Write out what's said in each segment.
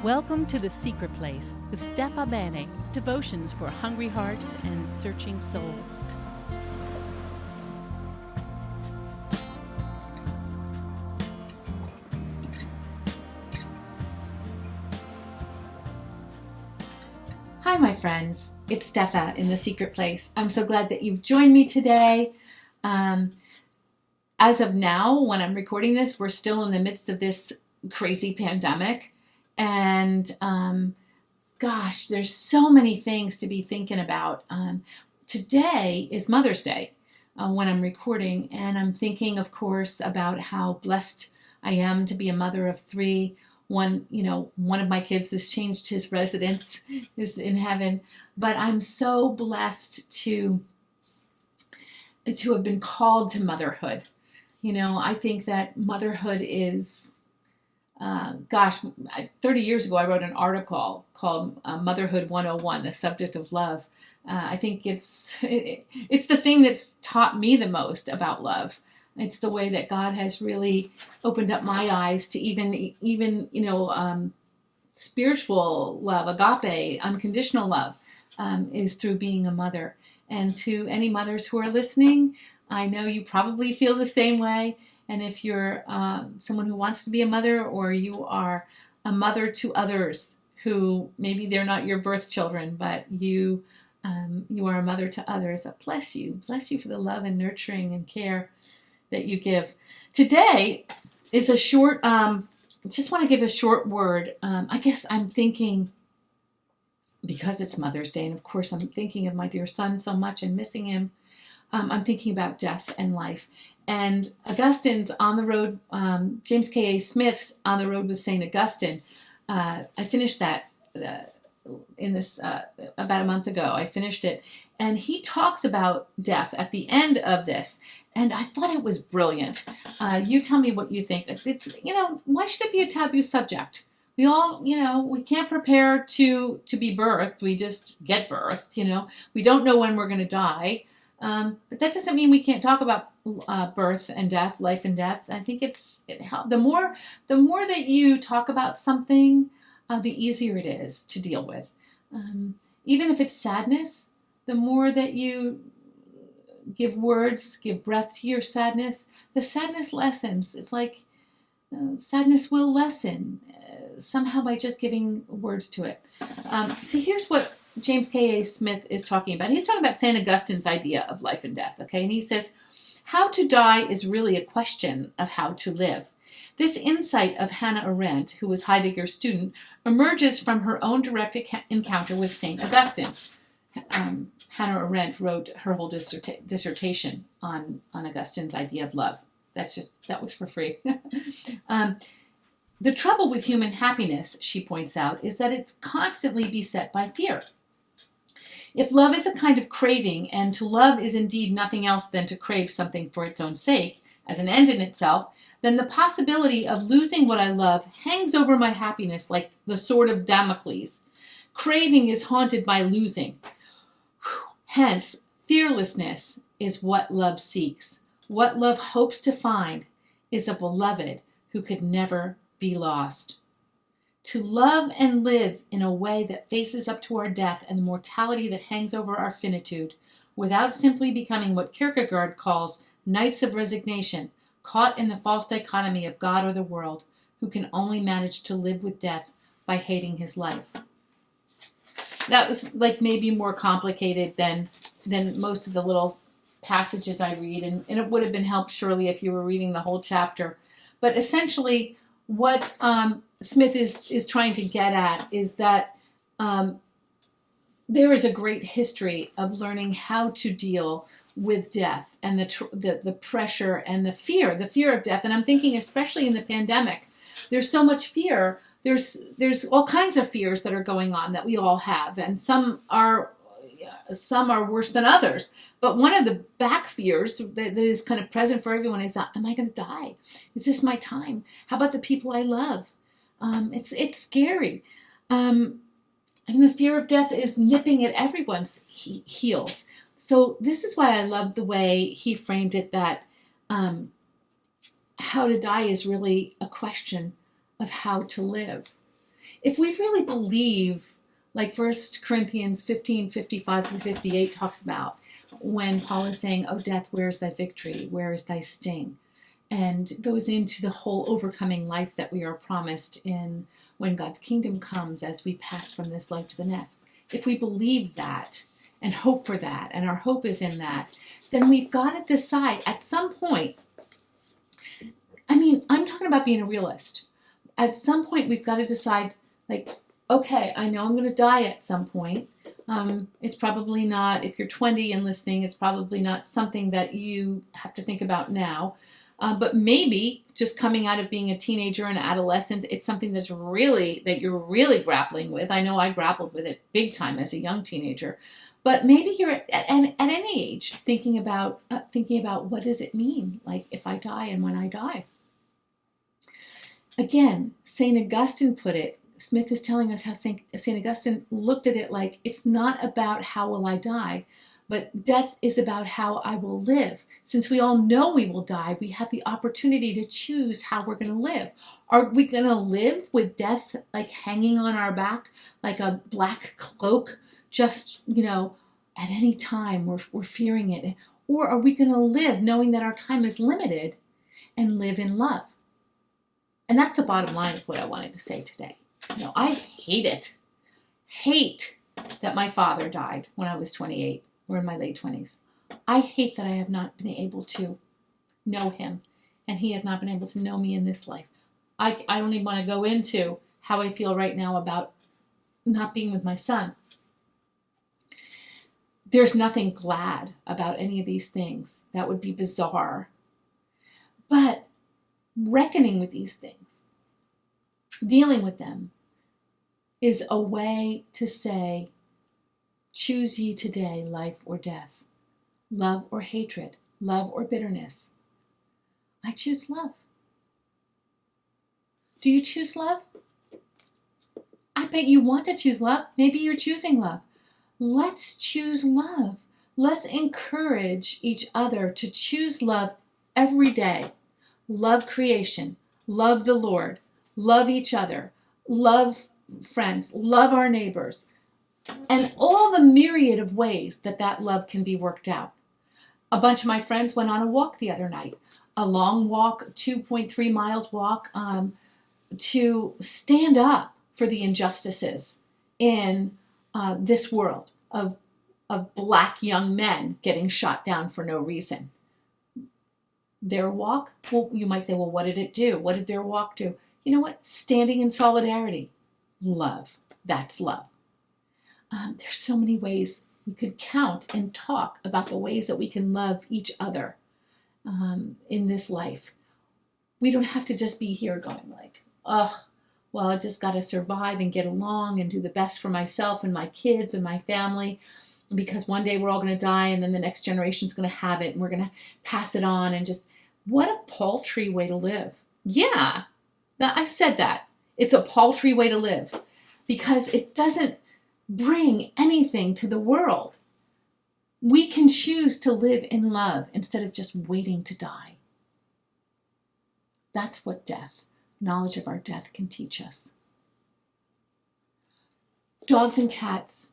Welcome to The Secret Place with Bennett, devotions for hungry hearts and searching souls. Hi, my friends. It's Steffa in The Secret Place. I'm so glad that you've joined me today. As of now, when I'm recording this, we're still in the midst of this crazy pandemic. And gosh, there's so many things to be thinking about. Today is Mother's Day when I'm recording, and I'm thinking, of course, about how blessed I am to be a mother of three. One of my kids has changed his residence, is in heaven, but I'm so blessed to have been called to motherhood. I think that motherhood is 30 years ago, I wrote an article called Motherhood 101, the subject of love. I think it's the thing that's taught me the most about love. It's the way that God has really opened up my eyes to even spiritual love, agape, unconditional love, is through being a mother. And to any mothers who are listening, I know you probably feel the same way. And if you're someone who wants to be a mother, or you are a mother to others who maybe they're not your birth children, but you are a mother to others, bless you for the love and nurturing and care that you give. Today is a short, just want to give a short word. I guess I'm thinking, because it's Mother's Day, and of course I'm thinking of my dear son so much and missing him, I'm thinking about death and life. And Augustine's On the Road, JamesK.A.Smith's On the Road with St. Augustine. I finished that in this about a month ago. I finished it. And he talks about death at the end of this. And I thought it was brilliant. You tell me what you think. It's why should it be a taboo subject? We all, we can't prepare to be birthed. We just get birthed, We don't know when we're going to die. But that doesn't mean we can't talk about birth and death, life and death. I think it helps. The more that you talk about something, the easier it is to deal with. Even if it's sadness, the more that you give breath to your sadness, the sadness lessens. It's like sadness will lessen somehow by just giving words to it. So here's what JamesK.A.Smith is talking about. He's talking about St. Augustine's idea of life and death, okay? And he says, how to die is really a question of how to live. This insight of Hannah Arendt, who was Heidegger's student, emerges from her own direct encounter with St. Augustine. Hannah Arendt wrote her whole dissertation on Augustine's idea of love. That was for free. The trouble with human happiness, she points out, is that it's constantly beset by fear. If love is a kind of craving, and to love is indeed nothing else than to crave something for its own sake, as an end in itself, then the possibility of losing what I love hangs over my happiness like the sword of Damocles. Craving is haunted by losing. Hence, fearlessness is what love seeks. What love hopes to find is a beloved who could never be lost. To love and live in a way that faces up to our death and the mortality that hangs over our finitude, without simply becoming what Kierkegaard calls knights of resignation, caught in the false dichotomy of God or the world, who can only manage to live with death by hating his life. That was maybe more complicated than most of the little passages I read, and it would have been helped surely if you were reading the whole chapter. But essentially, what Smith is trying to get at is that there is a great history of learning how to deal with death and the pressure and the fear of death. And I'm thinking, especially in the pandemic, there's so much fear. There's all kinds of fears that are going on that we all have, and some are worse than others. But one of the back fears that is kind of present for everyone is, am I going to die? Is this my time? How about the people I love? It's scary. And the fear of death is nipping at everyone's heels. So this is why I love the way he framed it, that how to die is really a question of how to live. If we really believe, like 1 Corinthians 15:55-58 talks about, when Paul is saying, "Oh, death, where is thy victory? Where is thy sting?" And goes into the whole overcoming life that we are promised in when God's kingdom comes as we pass from this life to the next. If we believe that and hope for that, and our hope is in that, then we've got to decide at some point. I'm talking about being a realist. At some point, we've got to decide, like, okay, I know I'm going to die at some point. It's probably not, if you're 20 and listening, it's probably not something that you have to think about now. But maybe just coming out of being a teenager and adolescent, it's something that you're really grappling with. I know I grappled with it big time as a young teenager. But maybe you're at any age thinking about what does it mean, like if I die and when I die. Again, St. Augustine put it, Smith is telling us how St. Augustine looked at it like, it's not about how will I die, but death is about how I will live. Since we all know we will die, we have the opportunity to choose how we're going to live. Are we going to live with death like hanging on our back, like a black cloak, just, at any time we're fearing it? Or are we going to live knowing that our time is limited and live in love? And that's the bottom line of what I wanted to say today. I hate that my father died when I was 28 or in my late 20s. I hate that I have not been able to know him and he has not been able to know me in this life. I don't even want to go into how I feel right now about not being with my son. There's nothing glad about any of these things. That would be bizarre. But reckoning with these things, dealing with them, is a way to say, choose ye today life or death, love or hatred, love or bitterness. I choose love. Do you choose love? I bet you want to choose love. Maybe you're choosing love. Let's choose love. Let's encourage each other to choose love every day. Love creation, love the Lord, love each other, love friends, love our neighbors, and all the myriad of ways that love can be worked out. A bunch of my friends went on a walk the other night, a long walk, 2.3 miles walk, to stand up for the injustices in this world of black young men getting shot down for no reason. Their walk, well, you might say, well, what did it do? What did their walk do? You know what? Standing in solidarity. Love. That's love. There's so many ways we could count and talk about the ways that we can love each other in this life. We don't have to just be here going like, well, I just got to survive and get along and do the best for myself and my kids and my family, because one day we're all going to die and then the next generation's going to have it and we're going to pass it on. And just, what a paltry way to live. Yeah, I said that. It's a paltry way to live because it doesn't bring anything to the world. We can choose to live in love instead of just waiting to die. That's what knowledge of our death can teach us. Dogs and cats,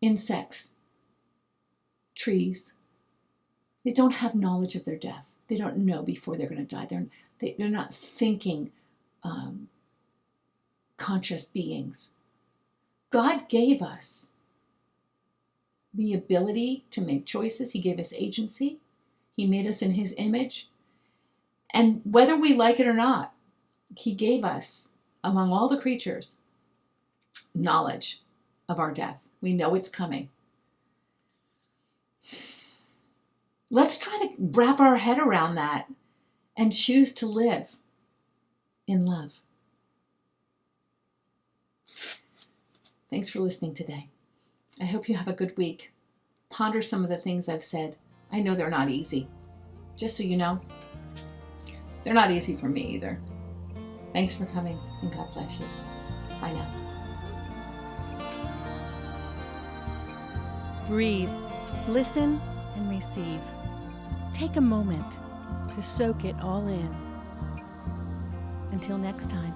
insects, trees, they don't have knowledge of their death. They don't know before they're going to die. They're not thinking conscious beings. God gave us the ability to make choices. He gave us agency. He made us in his image. And whether we like it or not, he gave us, among all the creatures, knowledge of our death. We know it's coming. Let's try to wrap our head around that and choose to live in love. Thanks for listening today. I hope you have a good week. Ponder some of the things I've said. I know they're not easy. Just so you know, they're not easy for me either. Thanks for coming, and God bless you. Bye now. Breathe, listen, and receive. Take a moment to soak it all in. Until next time.